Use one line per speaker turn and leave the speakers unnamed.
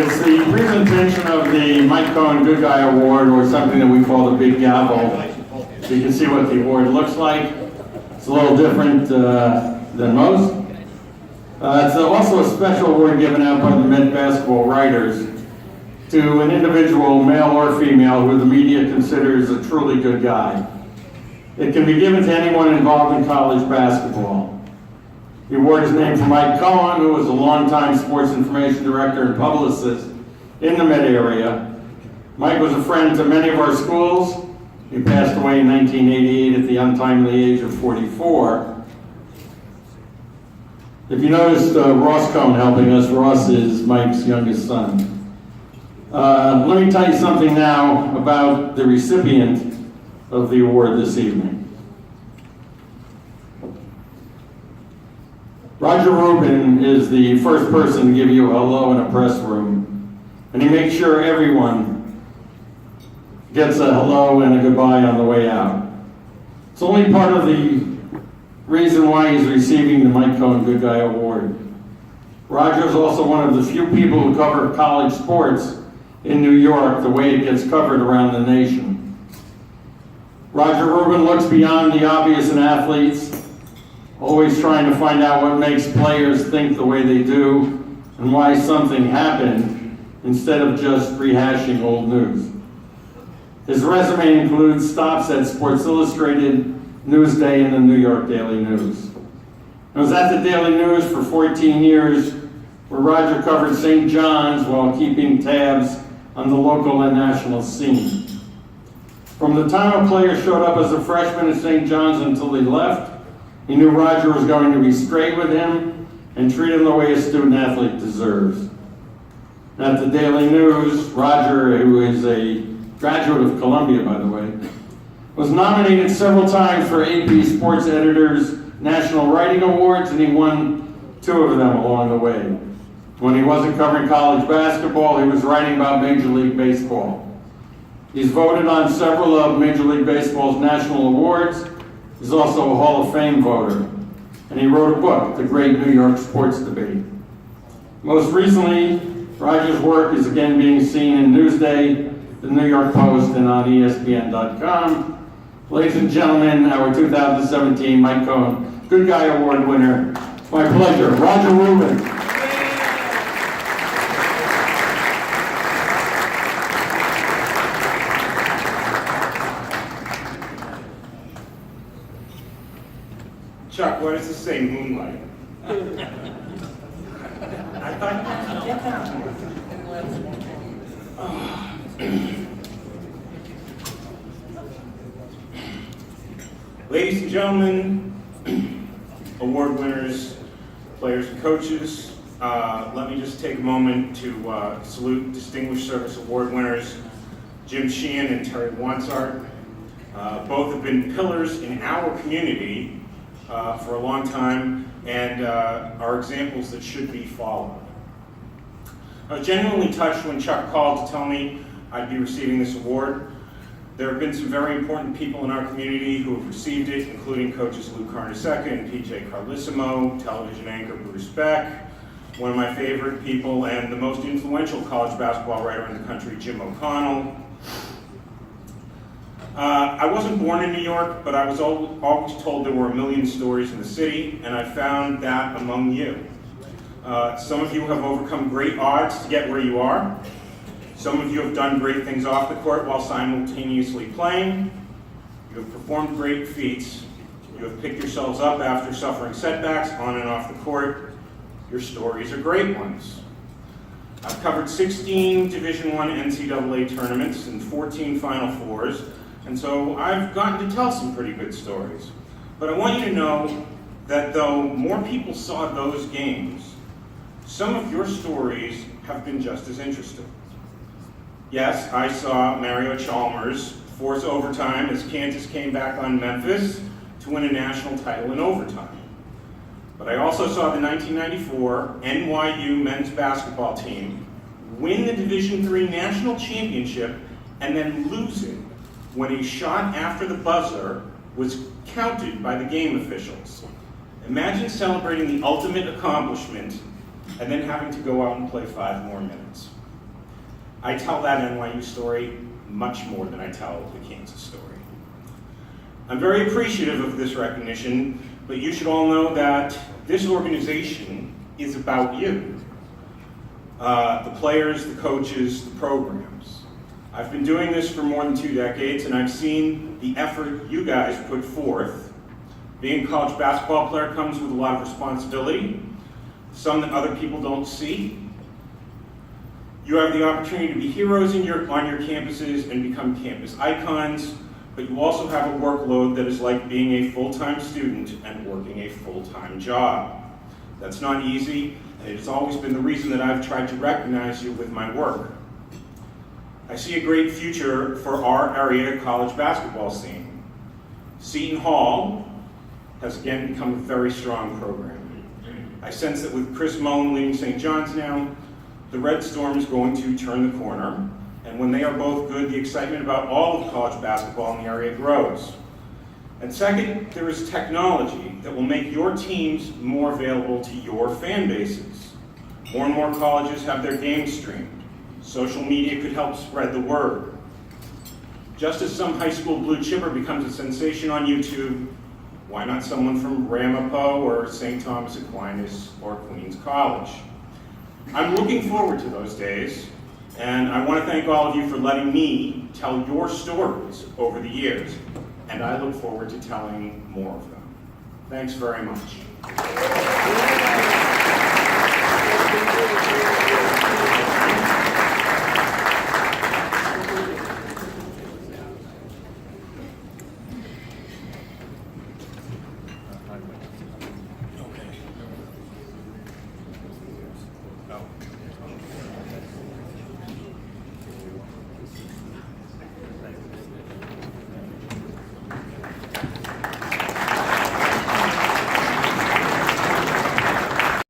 It's the presentation of the Mike Cohen Good Guy Award, or something that we call the Big Gavel. So you can see what the award looks like. It's a little different than most. It's also a special award given out by the Met basketball writers to an individual, male or female, who the media considers a truly good guy. It can be given to anyone involved in college basketball. The award is named for Mike Cohen, who was a longtime sports information director and publicist in the Met area. Mike was a friend to many of our schools. He passed away in 1988 at the untimely age of 44. If you noticed Ross Cohen helping us, Ross is Mike's youngest son. Let me tell you something now about the recipient of the award this evening. Roger Rubin is the first person to give you a hello in a press room, and he makes sure everyone gets a hello and a goodbye on the way out. It's only part of the reason why he's receiving the Mike Cohen Good Guy Award. Roger is also one of the few people who cover college sports in New York the way it gets covered around the nation. Roger Rubin looks beyond the obvious in athletes, always trying to find out what makes players think the way they do and why something happened instead of just rehashing old news. His resume includes stops at Sports Illustrated, Newsday, and the New York Daily News. I was at the Daily News for 14 years, where Roger covered St. John's while keeping tabs on the local and national scene. From the time a player showed up as a freshman at St. John's until he left, he knew Roger was going to be straight with him and treat him the way a student athlete deserves. At the Daily News, Roger, who is a graduate of Columbia, by the way, was nominated several times for AP Sports Editors National Writing Awards, and he won 2 of them along the way. When he wasn't covering college basketball, he was writing about Major League Baseball. He's voted on several of Major League Baseball's national awards. He's also a Hall of Fame voter, and he wrote a book, The Great New York Sports Debate. Most recently, Roger's work is again being seen in Newsday, the New York Post, and on ESPN.com. Ladies and gentlemen, our 2017 Mike Cohen Good Guy Award winner. It's my pleasure, Roger Rubin.
Chuck, what does this say, Moonlight? I thought, get that one. Ladies and gentlemen, award winners, players and coaches, let me just take a moment to salute Distinguished Service Award winners Jim Sheehan and Terry Wansart. Both have been pillars in our community for a long time, and are examples that should be followed. I was genuinely touched when Chuck called to tell me I'd be receiving this award. There have been some very important people in our community who have received it, including coaches Lou Carnesecca and PJ Carlissimo, television anchor Bruce Beck, one of my favorite people and the most influential college basketball writer in the country, Jim O'Connell. I wasn't born in New York, but I was always told there were a million stories in the city, and I found that among you. Some of you have overcome great odds to get where you are. Some of you have done great things off the court while simultaneously playing. You have performed great feats. You have picked yourselves up after suffering setbacks on and off the court. Your stories are great ones. I've covered 16 Division I NCAA tournaments and 14 Final Fours, and so I've gotten to tell some pretty good stories. But I want you to know that though more people saw those games, some of your stories have been just as interesting. Yes, I saw Mario Chalmers force overtime as Kansas came back on Memphis to win a national title in overtime. But I also saw the 1994 NYU men's basketball team win the Division III national championship and then lose it when a shot after the buzzer was counted by the game officials. Imagine celebrating the ultimate accomplishment and then having to go out and play 5 more minutes. I tell that NYU story much more than I tell the Kansas story. I'm very appreciative of this recognition, but you should all know that this organization is about you. The players, the coaches, the programs. I've been doing this for more than 2 decades, and I've seen the effort you guys put forth. Being a college basketball player comes with a lot of responsibility, some that other people don't see. You have the opportunity to be heroes on your campuses and become campus icons, but you also have a workload that is like being a full-time student and working a full-time job. That's not easy, and it has always been the reason that I've tried to recognize you with my work. I see a great future for our area college basketball scene. Seton Hall has again become a very strong program. I sense that with Chris Mullen leading St. John's now, the Red Storm is going to turn the corner, and when they are both good, the excitement about all of college basketball in the area grows. And second, there is technology that will make your teams more available to your fan bases. More and more colleges have their games streamed. Social media could help spread the word. Just as some high school blue chipper becomes a sensation on YouTube, why not someone from Ramapo or St. Thomas Aquinas or Queens College? I'm looking forward to those days, and I want to thank all of you for letting me tell your stories over the years, and I look forward to telling more of them. Thanks very much.